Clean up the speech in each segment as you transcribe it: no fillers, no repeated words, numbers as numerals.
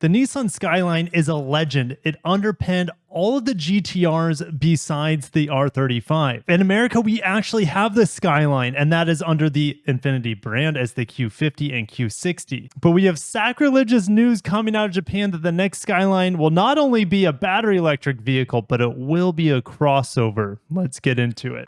The Nissan Skyline is a legend. It underpinned all of the GTRs besides the R35. In America, we actually have the Skyline, and that is under the Infiniti brand as the Q50 and Q60. But we have sacrilegious news coming out of Japan that the next Skyline will not only be a battery electric vehicle, but it will be a crossover. Let's get into it.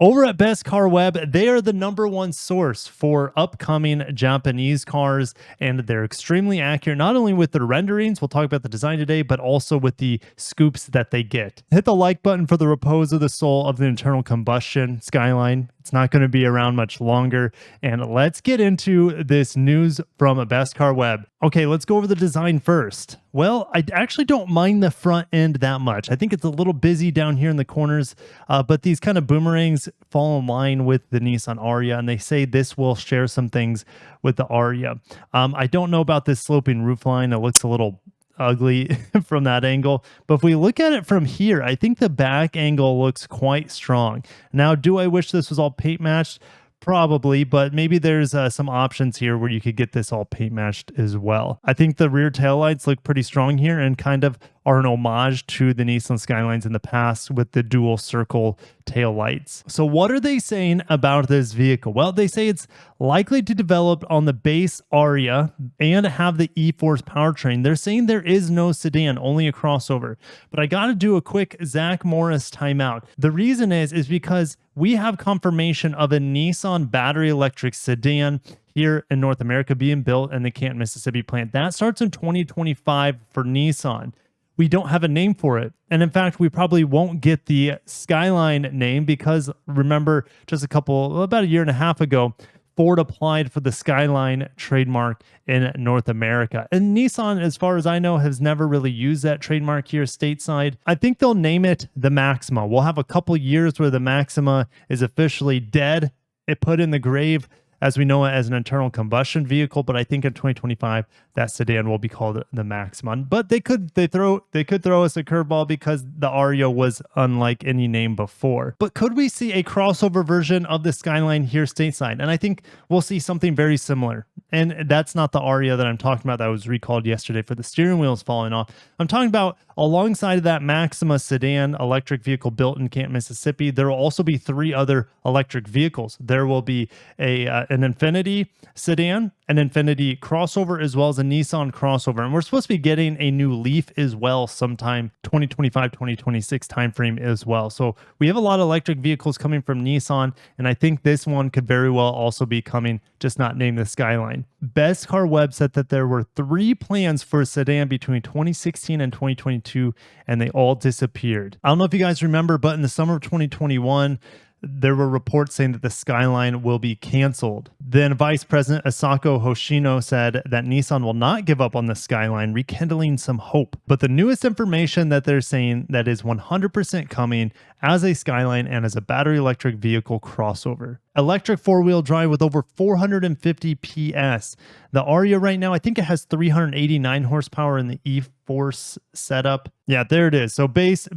Over at Best Car Web, they are the #1 source for upcoming Japanese cars, and they're extremely accurate, not only with their renderings, we'll talk about the design today, but also with the scoops that they get. Hit the like button for the repose of the soul of the internal combustion Skyline. It's not going to be around much longer. And let's get into this news from Best Car Web. Okay, let's go over the design first. Well, I actually don't mind the front end that much. I think it's a little busy down here in the corners, but these kind of boomerangs fall in line with the Nissan Ariya, and they say this will share some things with the Ariya. I don't know about this sloping roofline. It looks a little ugly from that angle, but if we look at it from here, I think the back angle looks quite strong. Now, do I wish this was all paint matched? Probably, but maybe there's some options here where you could get this all paint matched as well. I think the rear taillights look pretty strong here and kind of are an homage to the Nissan Skylines in the past with the dual circle tail lights. So what are they saying about this vehicle? Well, they say it's likely to develop on the base Ariya and have the E-Force powertrain. They're saying there is no sedan, only a crossover. But I got to do a quick Zach Morris timeout. The reason is because we have confirmation of a Nissan battery electric sedan here in North America being built in the Canton, Mississippi plant. That starts in 2025 for Nissan. We don't have a name for it. And in fact, we probably won't get the Skyline name because remember, just about a year and a half ago, Ford applied for the Skyline trademark in North America. And Nissan, as far as I know, has never really used that trademark here stateside. I think they'll name it the Maxima. We'll have a couple years where the Maxima is officially dead. It put in the grave as we know it as an internal combustion vehicle, but I think in 2025 that sedan will be called the Maxima. But they could throw us a curveball because the Ariya was unlike any name before. But could we see a crossover version of the Skyline here stateside? And I think we'll see something very similar. And that's not the Ariya that I'm talking about that was recalled yesterday for the steering wheels falling off. I'm talking about alongside of that Maxima sedan electric vehicle built in Canton, Mississippi, there will also be 3 other electric vehicles. There will be an Infiniti sedan, an Infiniti crossover, as well as a Nissan crossover. And we're supposed to be getting a new Leaf as well sometime 2025, 2026 timeframe as well. So we have a lot of electric vehicles coming from Nissan, and I think this one could very well also be coming, just not named the Skyline. Best Car Web said that there were 3 plans for a sedan between 2016 and 2022, and they all disappeared. I don't know if you guys remember, but in the summer of 2021, there were reports saying that the Skyline will be canceled. Then Vice President Asako Hoshino said that Nissan will not give up on the Skyline, rekindling some hope. But the newest information that they're saying that is 100% coming as a Skyline and as a battery electric vehicle crossover. Electric 4-wheel drive with over 450 PS. The Ariya right now, I think it has 389 horsepower in the E-Force setup. Yeah, there it is. So base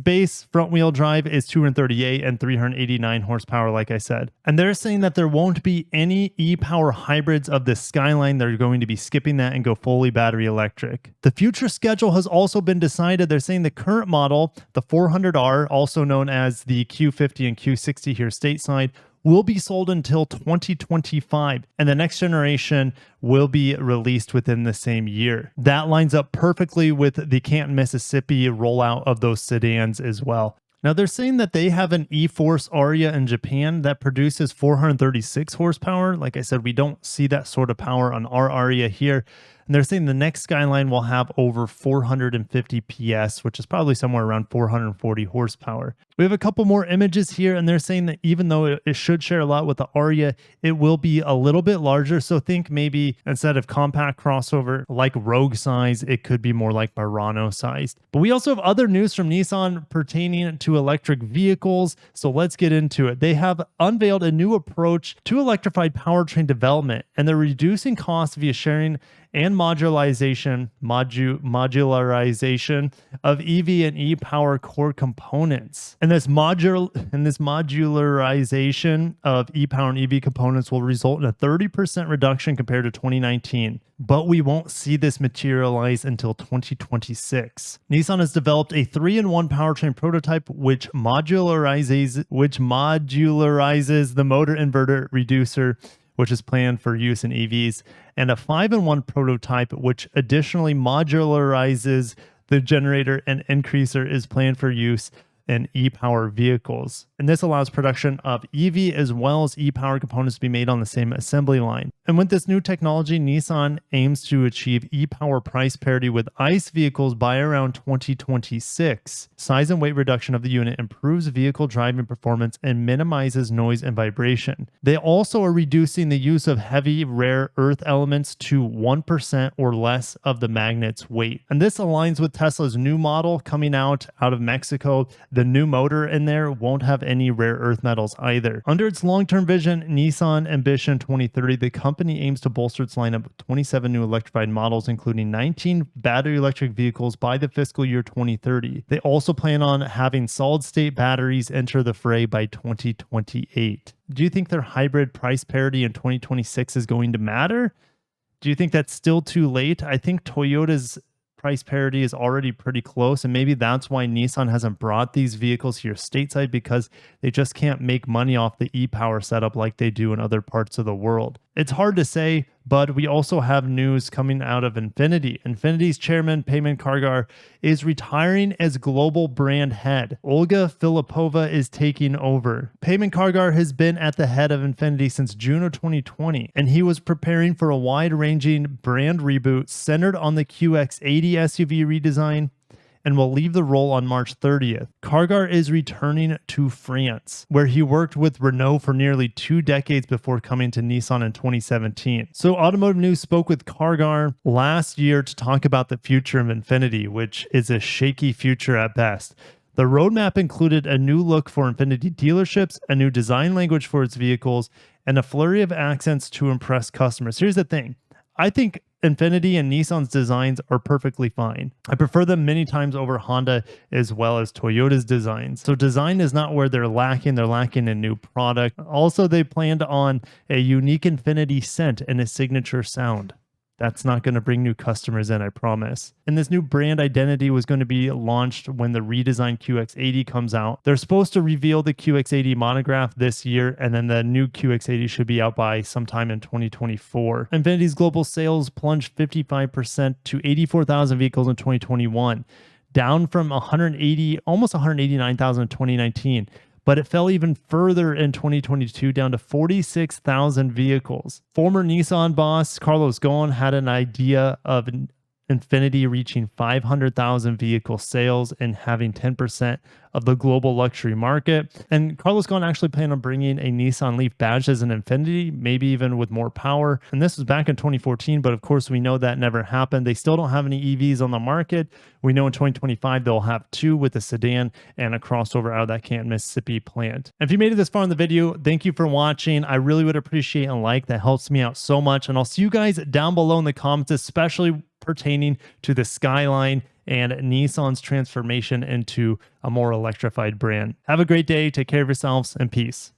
front wheel drive is 238 and 389 horsepower, like I said. And they're saying that there won't be any e-power hybrids of the Skyline. They're going to be skipping that and go fully battery electric. The future schedule has also been decided. They're saying the current model, the 400R, also known as the Q50 and Q60 here stateside, will be sold until 2025, and the next generation will be released within the same year. That lines up perfectly with the Canton, Mississippi rollout of those sedans as well. Now, they're saying that they have an E-Force Ariya in Japan that produces 436 horsepower. Like I said, we don't see that sort of power on our Ariya here. And they're saying the next Skyline will have over 450 PS, which is probably somewhere around 440 horsepower. We have a couple more images here, and they're saying that even though it should share a lot with the Ariya, it will be a little bit larger. So think maybe instead of compact crossover, like Rogue size, it could be more like Murano sized. But we also have other news from Nissan pertaining to electric vehicles. So let's get into it. They have unveiled a new approach to electrified powertrain development, and they're reducing costs via sharing and and modularization of EV and e-power core components. And this modularization of e-power and EV components will result in a 30% reduction compared to 2019. But we won't see this materialize until 2026. Nissan has developed a 3-in-1 powertrain prototype which modularizes the motor inverter reducer, which is planned for use in EVs, and a 5-in-1 prototype which additionally modularizes the generator and increaser is planned for use in e-power vehicles. And this allows production of EV as well as e-power components to be made on the same assembly line. And with this new technology, Nissan aims to achieve e-power price parity with ICE vehicles by around 2026. Size and weight reduction of the unit improves vehicle driving performance and minimizes noise and vibration. They also are reducing the use of heavy rare earth elements to 1% or less of the magnet's weight. And this aligns with Tesla's new model coming out of Mexico. The new motor in there won't have any rare earth metals either. Under its long-term vision, Nissan Ambition 2030, the company aims to bolster its lineup of 27 new electrified models, including 19 battery electric vehicles by the fiscal year 2030. They also plan on having solid-state batteries enter the fray by 2028. Do you think their hybrid price parity in 2026 is going to matter? Do you think that's still too late? I think Toyota's price parity is already pretty close, and maybe that's why Nissan hasn't brought these vehicles here stateside, because they just can't make money off the e-power setup like they do in other parts of the world. It's hard to say, but we also have news coming out of Infiniti. Infiniti's chairman, Payman Kargar, is retiring as global brand head. Olga Filipova is taking over. Payman Kargar has been at the head of Infiniti since June of 2020, and he was preparing for a wide-ranging brand reboot centered on the QX80 SUV redesign, and will leave the role on March 30th. Kargar is returning to France, where he worked with Renault for nearly 2 decades before coming to Nissan in 2017. So Automotive News spoke with Kargar last year to talk about the future of Infiniti, which is a shaky future at best. The roadmap included a new look for Infiniti dealerships, a new design language for its vehicles, and a flurry of accents to impress customers. Here's the thing. I think Infiniti and Nissan's designs are perfectly fine. I prefer them many times over Honda as well as Toyota's designs. So design is not where they're lacking. They're lacking in new product. Also, they planned on a unique Infiniti scent and a signature sound. That's not going to bring new customers in, I promise. And this new brand identity was going to be launched when the redesigned QX80 comes out. They're supposed to reveal the QX80 monograph this year, and then the new QX80 should be out by sometime in 2024. Infiniti's global sales plunged 55% to 84,000 vehicles in 2021, down from almost 189,000 in 2019. But it fell even further in 2022, down to 46,000 vehicles. Former Nissan boss Carlos Ghosn had an idea of Infiniti reaching 500,000 vehicle sales and having 10% of the global luxury market. And Carlos Ghosn actually planned on bringing a Nissan Leaf badged as an Infiniti, maybe even with more power. And this was back in 2014, but of course we know that never happened. They still don't have any EVs on the market. We know in 2025 they'll have 2 with a sedan and a crossover out of that Canton, Mississippi plant. And if you made it this far in the video, thank you for watching. I really would appreciate a like. That helps me out so much. And I'll see you guys down below in the comments, especially pertaining to the Skyline and Nissan's transformation into a more electrified brand. Have a great day. Take care of yourselves and peace.